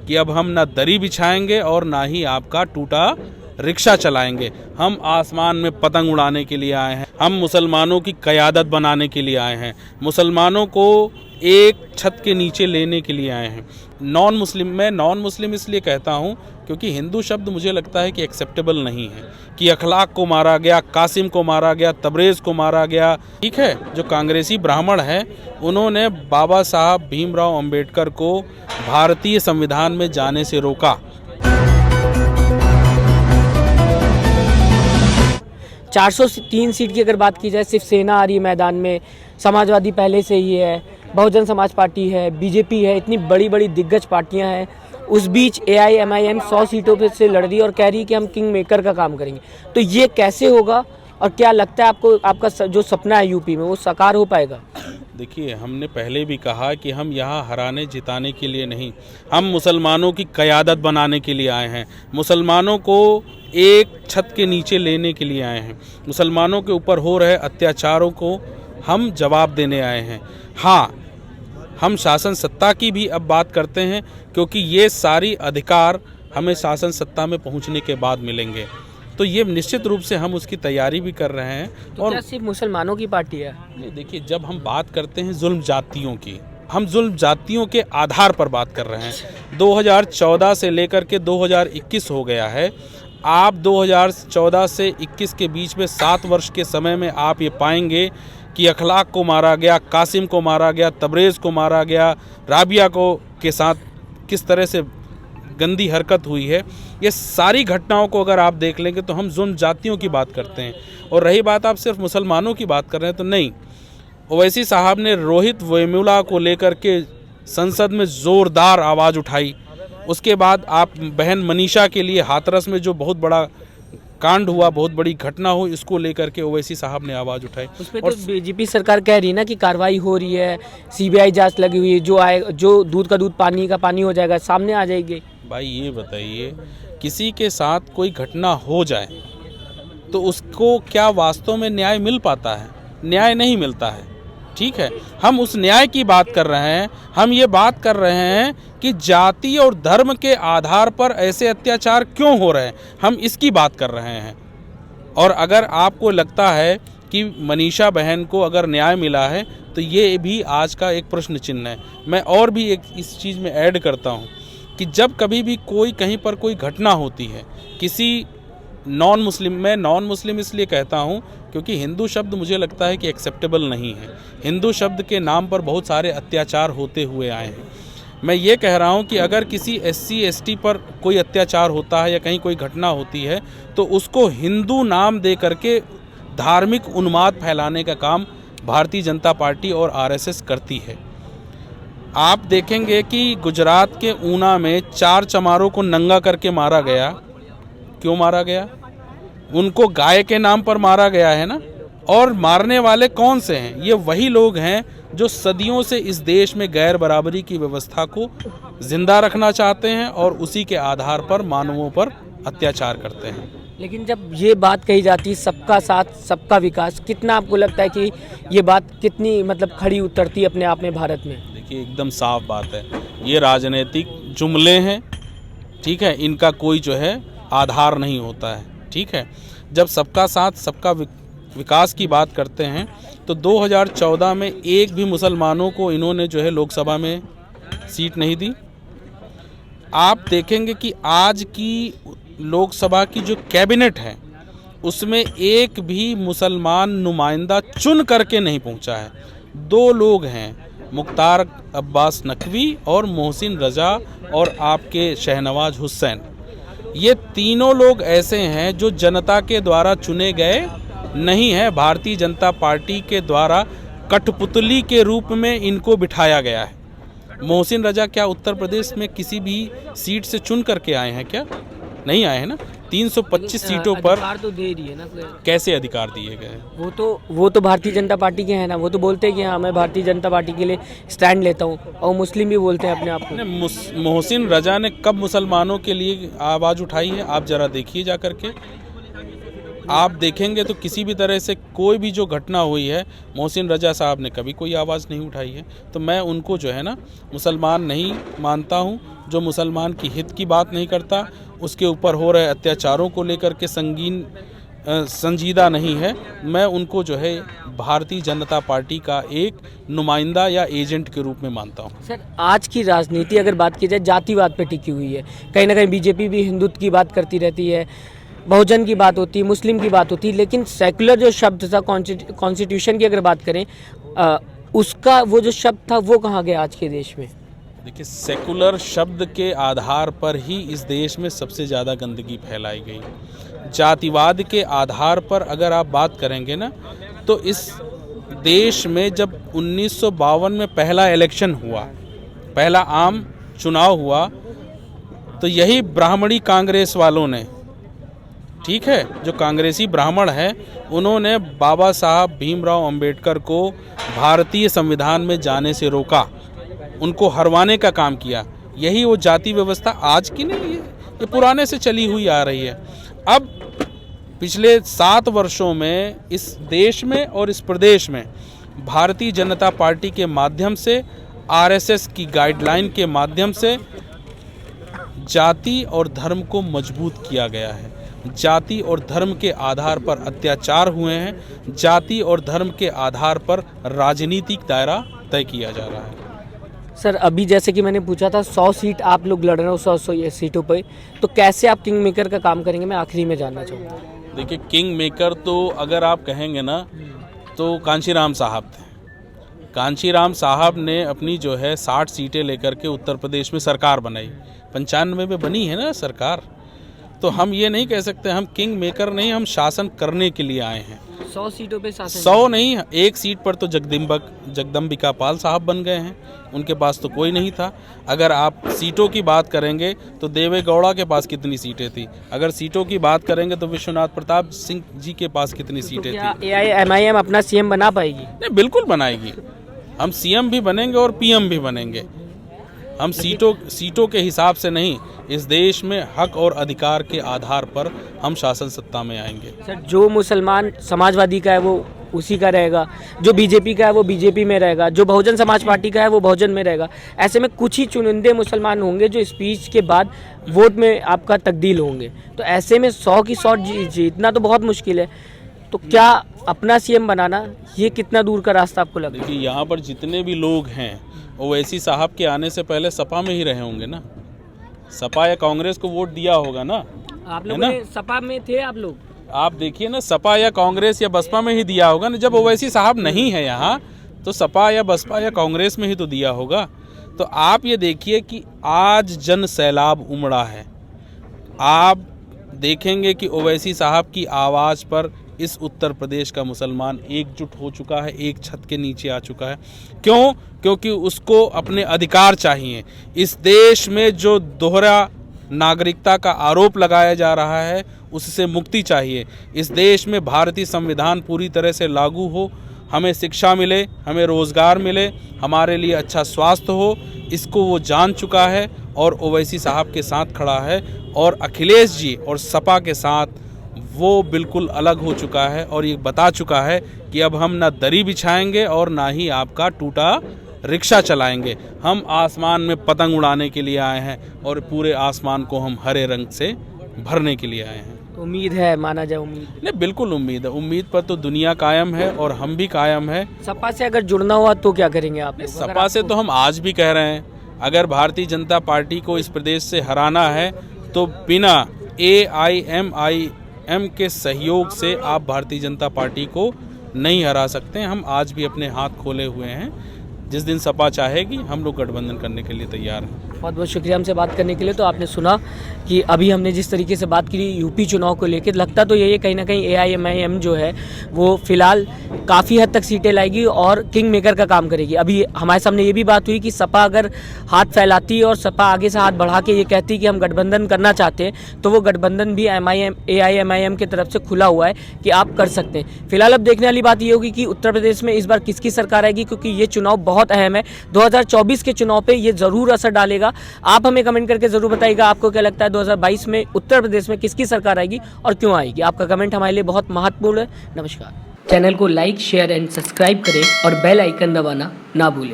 कि अब हम ना दरी बिछाएंगे और ना ही आपका टूटा रिक्शा चलाएंगे। हम आसमान में पतंग उड़ाने के लिए आए हैं, हम मुसलमानों की क़यादत बनाने के लिए आए हैं, मुसलमानों को एक छत के नीचे लेने के लिए आए हैं। मैं नॉन मुस्लिम इसलिए कहता हूँ क्योंकि हिंदू शब्द मुझे लगता है कि एक्सेप्टेबल नहीं है, कि अखलाक को मारा गया, कासिम को मारा गया, तबरेज़ को मारा गया। ठीक है, जो कांग्रेसी ब्राह्मण हैं उन्होंने बाबा साहब भीमराव अंबेडकर को भारतीय संविधान में जाने से रोका। 403 सीट की अगर बात की जाए, सिर्फ सेना आ रही है मैदान में, समाजवादी पहले से ही है, बहुजन समाज पार्टी है, बीजेपी है, इतनी बड़ी बड़ी दिग्गज पार्टियां हैं। उस बीच AIMIM 100 सीटों पे से लड़ रही है और कह रही है कि हम किंग मेकर का काम करेंगे। तो ये कैसे होगा और क्या लगता है आपको, आपका जो सपना है यूपी में वो साकार हो पाएगा? देखिए, हमने पहले भी कहा कि हम यहाँ हराने जिताने के लिए नहीं, हम मुसलमानों की क़यादत बनाने के लिए आए हैं, मुसलमानों को एक छत के नीचे लेने के लिए आए हैं, मुसलमानों के ऊपर हो रहे अत्याचारों को हम जवाब देने आए हैं। हाँ, हम शासन सत्ता की भी अब बात करते हैं क्योंकि ये सारी अधिकार हमें शासन सत्ता में पहुंचने के बाद मिलेंगे, तो ये निश्चित रूप से हम उसकी तैयारी भी कर रहे हैं। तो और क्या सिर्फ मुसलमानों की पार्टी है? नहीं, देखिए, जब हम बात करते हैं जुल्म जातियों की, हम जुल्म जातियों के आधार पर बात कर रहे हैं। 2014 से लेकर के 2021 हो गया है। आप 2014 से 21 के बीच में 7 वर्ष के समय में आप ये पाएंगे कि अखलाक को मारा गया, कासिम को मारा गया, तबरेज़ को मारा गया, राबिया को के साथ किस तरह से गंदी हरकत हुई है। ये सारी घटनाओं को अगर आप देख लेंगे तो हम जुल्म जातियों की बात करते हैं। और रही बात आप सिर्फ मुसलमानों की बात कर रहे हैं, तो नहीं, ओवैसी साहब ने रोहित वेमुला को लेकर के संसद में ज़ोरदार आवाज़ उठाई। उसके बाद आप बहन मनीषा के लिए हाथरस में जो बहुत बड़ा कांड हुआ, बहुत बड़ी घटना हुई, इसको लेकर के ओवैसी साहब ने आवाज़ उठाई। उस पर तो बीजेपी सरकार कह रही है ना कि कार्रवाई हो रही है, CBI जांच लगी हुई है, जो दूध का दूध पानी का पानी हो जाएगा, सामने आ जाएगी। भाई ये बताइए, किसी के साथ कोई घटना हो जाए तो उसको क्या वास्तव में न्याय मिल पाता है? न्याय नहीं मिलता है। ठीक है, हम उस न्याय की बात कर रहे हैं। हम ये बात कर रहे हैं कि जाति और धर्म के आधार पर ऐसे अत्याचार क्यों हो रहे हैं, हम इसकी बात कर रहे हैं। और अगर आपको लगता है कि मनीषा बहन को अगर न्याय मिला है तो ये भी आज का एक प्रश्न चिन्ह है। मैं और भी एक इस चीज़ में ऐड करता हूँ कि जब कभी भी कोई कहीं पर कोई घटना होती है, किसी मैं नॉन मुस्लिम इसलिए कहता हूँ क्योंकि हिंदू शब्द मुझे लगता है कि एक्सेप्टेबल नहीं है। हिंदू शब्द के नाम पर बहुत सारे अत्याचार होते हुए आए हैं। मैं ये कह रहा हूँ कि अगर किसी SC ST पर कोई अत्याचार होता है या कहीं कोई घटना होती है तो उसको हिंदू नाम दे करके धार्मिक उन्माद फैलाने का काम भारतीय जनता पार्टी और RSS करती है। आप देखेंगे कि गुजरात के ऊना में 4 चमारों को नंगा करके मारा गया। क्यों मारा गया? उनको गाय के नाम पर मारा गया है ना। और मारने वाले कौन से हैं? ये वही लोग हैं जो सदियों से इस देश में गैर बराबरी की व्यवस्था को जिंदा रखना चाहते हैं और उसी के आधार पर मानवों पर अत्याचार करते हैं। लेकिन जब ये बात कही जाती है सबका साथ सबका विकास, कितना आपको लगता है कि ये बात कितनी मतलब खड़ी उतरती है अपने आप में भारत में? देखिए, एकदम साफ बात है, ये राजनीतिक जुमले हैं। ठीक है, इनका कोई जो है आधार नहीं होता है। ठीक है, जब सबका साथ सबका विकास की बात करते हैं तो 2014 में एक भी मुसलमानों को इन्होंने जो है लोकसभा में सीट नहीं दी। आप देखेंगे कि आज की लोकसभा की जो कैबिनेट है उसमें एक भी मुसलमान नुमाइंदा चुन करके नहीं पहुंचा है। 2 लोग हैं, मुख्तार अब्बास नकवी और मोहसिन रजा और आपके शहनवाज हुसैन। ये तीनों लोग ऐसे हैं जो जनता के द्वारा चुने गए नहीं हैं। भारतीय जनता पार्टी के द्वारा कठपुतली के रूप में इनको बिठाया गया है। मोहसिन रजा क्या उत्तर प्रदेश में किसी भी सीट से चुन करके आए हैं? क्या नहीं आए हैं ना। 325 सीटों पर अधिकार तो दे रही है ना। कैसे अधिकार दिए गए? वो तो भारतीय जनता पार्टी के हैं ना। वो तो बोलते हैं कि हाँ मैं भारतीय जनता पार्टी के लिए स्टैंड लेता हूँ, और मुस्लिम भी बोलते हैं अपने आप को। मोहसिन रजा ने कब मुसलमानों के लिए आवाज़ उठाई है? आप जरा देखिए जा करके। आप देखेंगे तो किसी भी तरह से कोई भी जो घटना हुई है मोहसिन रजा साहब ने कभी कोई आवाज़ नहीं उठाई है। तो मैं उनको जो है ना मुसलमान नहीं मानता हूँ। जो मुसलमान की हित की बात नहीं करता, उसके ऊपर हो रहे अत्याचारों को लेकर के संजीदा नहीं है, मैं उनको जो है भारतीय जनता पार्टी का एक नुमाइंदा या एजेंट के रूप में मानता हूँ। सर, आज की राजनीति अगर बात की जाए जातिवाद पे टिकी हुई है। कहीं ना कहीं बीजेपी भी हिंदुत्व की बात करती रहती है, बहुजन की बात होती है, मुस्लिम की बात होती है, लेकिन सेकुलर जो शब्द था कॉन्स्टिट्यूशन की अगर बात करें, उसका वो जो शब्द था वो कहाँ गया आज के देश में? देखिए, सेकुलर शब्द के आधार पर ही इस देश में सबसे ज़्यादा गंदगी फैलाई गई। जातिवाद के आधार पर अगर आप बात करेंगे ना, तो इस देश में जब 1952 में पहला इलेक्शन हुआ, पहला आम चुनाव हुआ, तो यही ब्राह्मणी कांग्रेस वालों ने, ठीक है, जो कांग्रेसी ब्राह्मण हैं, उन्होंने बाबा साहब भीमराव अंबेडकर को भारतीय संविधान में जाने से रोका, उनको हरवाने का काम किया। यही वो जाति व्यवस्था आज की नहीं है, ये पुराने से चली हुई आ रही है। अब पिछले 7 वर्षों में इस देश में और इस प्रदेश में भारतीय जनता पार्टी के माध्यम से, आरएसएस की गाइडलाइन के माध्यम से जाति और धर्म को मजबूत किया गया है। जाति और धर्म के आधार पर अत्याचार हुए हैं, जाति और धर्म के आधार पर राजनीतिक दायरा तय किया जा रहा है। सर, अभी जैसे कि मैंने पूछा था 100 सीट आप लोग लड़ रहे हो, 100 सीटों पे, तो कैसे आप किंग मेकर का काम करेंगे, मैं आखिरी में जानना चाहूँगा। देखिए, किंग मेकर तो अगर आप कहेंगे ना, तो कांशीराम साहब थे। कांशीराम साहब ने अपनी जो है 60 सीटें लेकर के उत्तर प्रदेश में सरकार बनाई, 95 में बनी है ना सरकार। तो हम ये नहीं कह सकते हम किंग मेकर नहीं, हम शासन करने के लिए आए हैं। 100 सीटों पे शासन? 100 नहीं, एक सीट पर तो जगदम्बिका पाल साहब बन गए हैं, उनके पास तो कोई नहीं था। अगर आप सीटों की बात करेंगे तो देवे गौड़ा के पास कितनी सीटें थी, अगर सीटों की बात करेंगे तो विश्वनाथ प्रताप सिंह जी के पास कितनी सीटें थी। AIMIM अपना सीएम बना पाएगी? नहीं, बिल्कुल बनाएगी। हम सीएम भी बनेंगे और पीएम भी बनेंगे। हम सीटों के हिसाब से नहीं, इस देश में हक और अधिकार के आधार पर हम शासन सत्ता में आएंगे। सर, जो मुसलमान समाजवादी का है वो उसी का रहेगा, जो बीजेपी का है वो बीजेपी में रहेगा, जो बहुजन समाज पार्टी का है वो बहुजन में रहेगा। ऐसे में कुछ ही चुनिंदे मुसलमान होंगे जो स्पीच के बाद वोट में आपका तब्दील होंगे। तो ऐसे में 100 की 100 जीतना तो बहुत मुश्किल है। तो क्या अपना सीएम बनाना ये कितना दूर का रास्ता आपको लगता है? देखिए, यहाँ पर जितने भी लोग हैं, ओवैसी साहब के आने से पहले सपा में ही रहे होंगे ना, सपा या कांग्रेस को वोट दिया होगा ना। आप लोग सपा में थे? आप लोग आप देखिए ना, सपा या कांग्रेस या बसपा में ही दिया होगा ना। जब ओवैसी साहब नहीं है यहाँ, तो सपा या बसपा या कांग्रेस में ही तो दिया होगा। तो आप ये देखिए कि आज जन सैलाब उमड़ा है। आप देखेंगे कि ओवैसी साहब की आवाज़ पर इस उत्तर प्रदेश का मुसलमान एकजुट हो चुका है, एक छत के नीचे आ चुका है। क्यों? क्योंकि उसको अपने अधिकार चाहिए। इस देश में जो दोहरा नागरिकता का आरोप लगाया जा रहा है, उससे मुक्ति चाहिए। इस देश में भारतीय संविधान पूरी तरह से लागू हो, हमें शिक्षा मिले, हमें रोज़गार मिले, हमारे लिए अच्छा स्वास्थ्य हो, इसको वो जान चुका है और ओवैसी साहब के साथ खड़ा है। और अखिलेश जी और सपा के साथ वो बिल्कुल अलग हो चुका है और ये बता चुका है कि अब हम ना दरी बिछाएंगे और ना ही आपका टूटा रिक्शा चलाएंगे। हम आसमान में पतंग उड़ाने के लिए आए हैं और पूरे आसमान को हम हरे रंग से भरने के लिए आए हैं। उम्मीद है, माना जाए उम्मीद? नहीं, बिल्कुल उम्मीद है। उम्मीद पर तो दुनिया कायम है और हम भी कायम है। सपा से अगर जुड़ना हुआ तो क्या करेंगे आप? सपा से तो हम आज भी कह रहे हैं, अगर भारतीय जनता पार्टी को इस प्रदेश से हराना है तो बिना AIMIM के सहयोग से आप भारतीय जनता पार्टी को नहीं हरा सकते। हम आज भी अपने हाथ खोले हुए हैं। जिस दिन सपा चाहेगी हम लोग गठबंधन करने के लिए तैयार हैं। बहुत बहुत शुक्रिया हमसे बात करने के लिए। तो आपने सुना कि अभी हमने जिस तरीके से बात की यूपी चुनाव को लेकर, लगता तो यही है कहीं ना कहीं AIMIM जो है वो फिलहाल काफ़ी हद तक सीटें लाएगी और किंग मेकर का काम करेगी। अभी हमारे सामने ये भी बात हुई कि सपा अगर हाथ फैलाती है और सपा आगे से हाथ बढ़ा के ये कहती कि हम गठबंधन करना चाहते हैं, तो वो गठबंधन भी AIMIM की तरफ से खुला हुआ है कि आप कर सकते हैं। फिलहाल अब देखने वाली बात ये होगी कि उत्तर प्रदेश में इस बार किसकी सरकार आएगी, क्योंकि ये चुनाव बहुत अहम है। 2024 के चुनाव पे ये ज़रूर असर डालेगा। आप हमें कमेंट करके ज़रूर बताइएगा आपको क्या लगता है 2022 में उत्तर प्रदेश में किसकी सरकार आएगी और क्यों आएगी। आपका कमेंट हमारे लिए बहुत महत्वपूर्ण है। नमस्कार। चैनल को लाइक, शेयर एंड सब्सक्राइब करें और बेल आइकन दबाना ना भूलें।